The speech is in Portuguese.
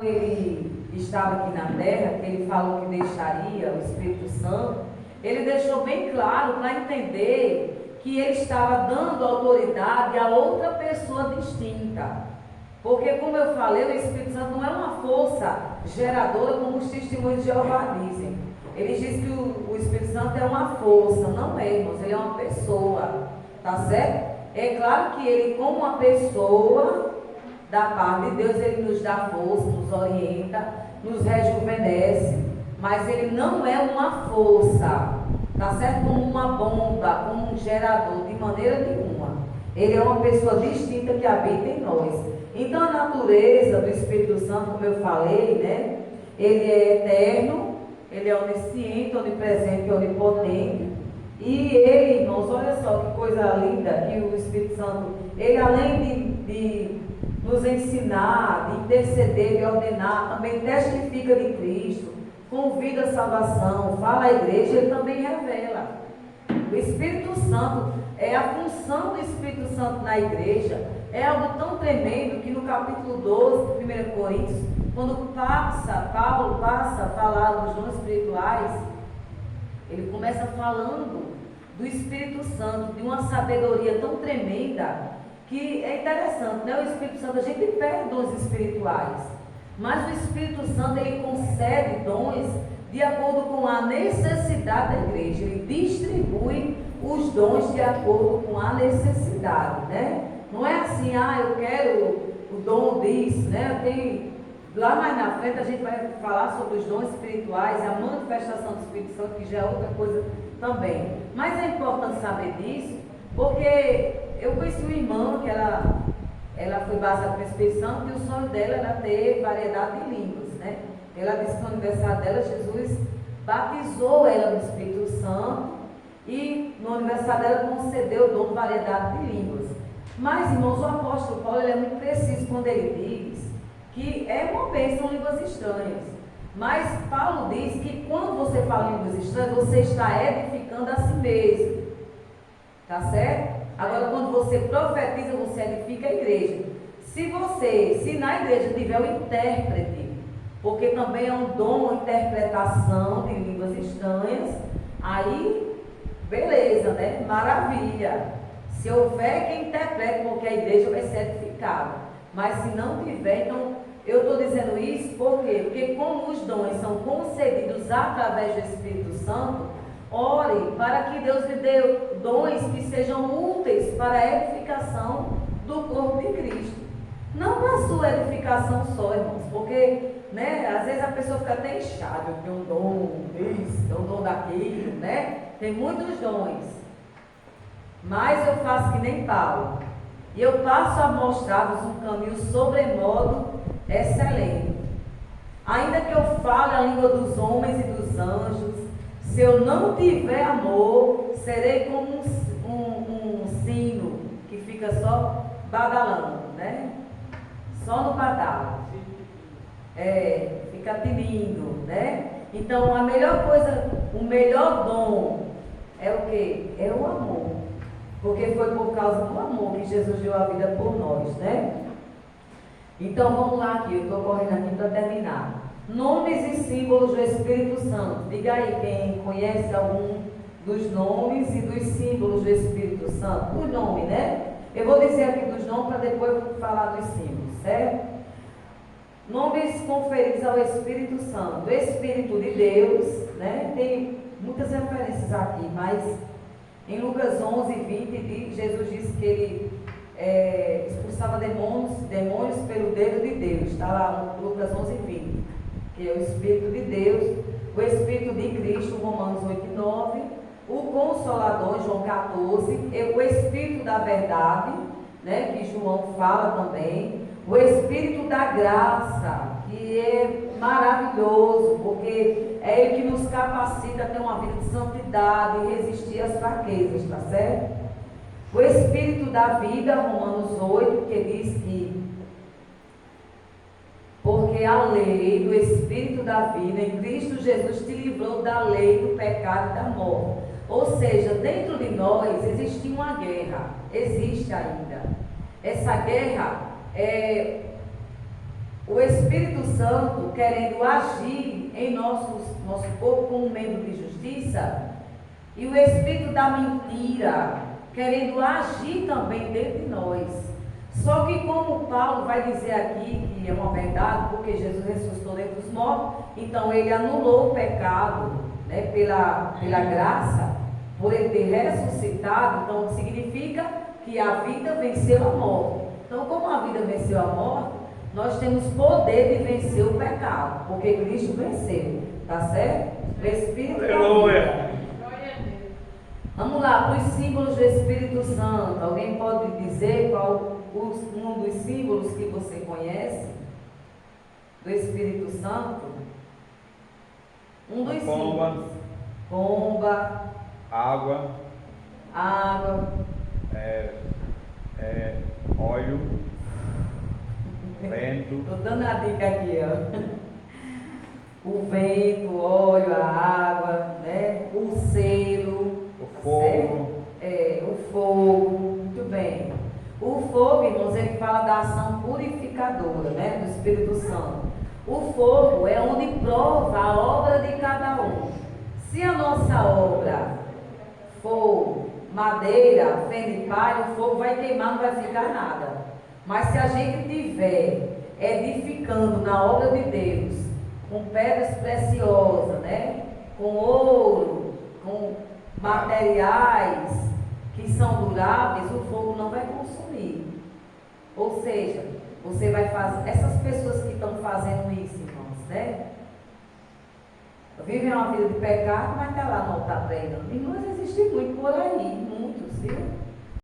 Ele estava aqui na terra, que ele falou que deixaria o Espírito Santo, ele deixou bem claro para entender que ele estava dando autoridade a outra pessoa distinta. Porque, como eu falei, o Espírito Santo não é uma força geradora, como os testemunhos de Jeová dizem. Eles dizem que o Espírito Santo é uma força, não é, irmãos, ele é uma pessoa, tá certo? É claro que ele, como uma pessoa da parte de Deus, ele nos dá força, nos orienta, nos rejuvenesce, mas ele não é uma força, tá certo? Como uma bomba, como um gerador, de maneira nenhuma. Ele é uma pessoa distinta que habita em nós. Então a natureza do Espírito Santo, como eu falei, né? Ele é eterno, ele é onisciente, onipresente e onipotente. E ele, irmãos, olha só que coisa linda que o Espírito Santo, ele além de nos ensinar, de interceder, de ordenar, também testifica de Cristo, convida a salvação, fala à igreja, ele também revela. O Espírito Santo, a função do Espírito Santo na igreja é algo tão tremendo que no capítulo 12 de 1 Coríntios, quando Paulo passa a falar dos dons espirituais, ele começa falando do Espírito Santo, de uma sabedoria tão tremenda, que é interessante, né? O Espírito Santo, a gente pede dons espirituais, mas o Espírito Santo, ele concede dons de acordo com a necessidade da igreja, ele distribui os dons de acordo com a necessidade, né? Não é assim, eu quero o dom disso, né? Lá mais na frente a gente vai falar sobre os dons espirituais, a manifestação do Espírito Santo, que já é outra coisa também. Mas é importante saber disso, porque eu conheci uma irmã que ela foi baseada no Espírito Santo, e o sonho dela era ter variedade de línguas, né? Ela disse que no aniversário dela, Jesus batizou ela no Espírito Santo, e no aniversário dela concedeu o dom de variedade de línguas. Mas, irmãos, o apóstolo Paulo, ele é muito preciso quando ele diz que é uma bênção línguas estranhas. Mas Paulo diz que quando você fala línguas estranhas, você está edificando a si mesmo. Tá certo? Agora, quando você profetiza, você edifica a igreja. Se na igreja tiver o intérprete, porque também é um dom, uma interpretação de línguas estranhas, aí, beleza, né? Maravilha. Se houver quem interprete, porque a igreja vai ser edificada. Mas se não tiver, então, eu estou dizendo isso por quê? Porque como os dons são concedidos através do Espírito Santo, ore para que Deus lhe dê dons que sejam úteis para a edificação do corpo de Cristo. Não para a sua edificação só, irmãos, porque, né, às vezes a pessoa fica até inchada, eu tenho um dom disso, tenho um dom daquilo, né? Tem muitos dons. Mas eu faço que nem Paulo. E eu passo a mostrar-vos um caminho sobremodo excelente. Ainda que eu fale a língua dos homens e dos anjos, se eu não tiver amor, serei como um sino que fica só badalando, né? Só no badalo. Fica tinindo, né? Então a melhor coisa, o melhor dom é o quê? É o amor. Porque foi por causa do amor que Jesus deu a vida por nós, né? Então vamos lá aqui, eu estou correndo aqui para terminar. Nomes e símbolos do Espírito Santo. Diga aí quem conhece algum dos nomes e dos símbolos do Espírito Santo. O nome, né? Eu vou dizer aqui dos nomes para depois falar dos símbolos, certo? Nomes conferidos ao Espírito Santo. O Espírito de Deus, né? Tem muitas referências aqui, mas em Lucas 11:20, Jesus disse que ele expulsava demônios pelo dedo de Deus. Está lá no Lucas 11:20, que é o Espírito de Deus, o Espírito de Cristo, Romanos 8:9, o Consolador, João 14, o Espírito da Verdade, né, que João fala também, o Espírito da Graça, que é maravilhoso, porque é Ele que nos capacita a ter uma vida de santidade e resistir às fraquezas, tá certo? O Espírito da Vida, Romanos 8, que diz que porque a lei do Espírito da vida em Cristo Jesus te livrou da lei do pecado e da morte. Ou seja, dentro de nós existe uma guerra, existe ainda. Essa guerra o Espírito Santo querendo agir em nosso corpo como membro de justiça, e o Espírito da mentira querendo agir também dentro de nós. Só que como Paulo vai dizer aqui que é uma verdade, porque Jesus ressuscitou dentre os mortos, então ele anulou o pecado, né, pela graça, por ele ter ressuscitado, então significa que a vida venceu a morte. Então, como a vida venceu a morte, nós temos poder de vencer o pecado, porque Cristo venceu, tá certo? O Espírito Aleluia. Vamos lá, para os símbolos do Espírito Santo. Alguém pode dizer qual um dos símbolos que você conhece do Espírito Santo? Um dos símbolos. Pomba. Água. Óleo. Vento. Estou dando a dica aqui, ó. O vento, o óleo, a água, né? O selo. O fogo. O fogo. Muito bem. O fogo, irmãos, ele fala da ação purificadora, né? Do Espírito Santo. O fogo é onde prova a obra de cada um. Se a nossa obra for madeira, feno e palha, o fogo vai queimar, não vai ficar nada. Mas se a gente estiver edificando na obra de Deus, com pedras preciosas, né? Com ouro, com materiais que são duráveis, o fogo não vai consumir. Ou seja, você vai fazer, essas pessoas que estão fazendo isso, irmãos, né? Vivem uma vida de pecado, mas está lá no altar pregando. Irmãos, existem muito por aí, muitos, viu?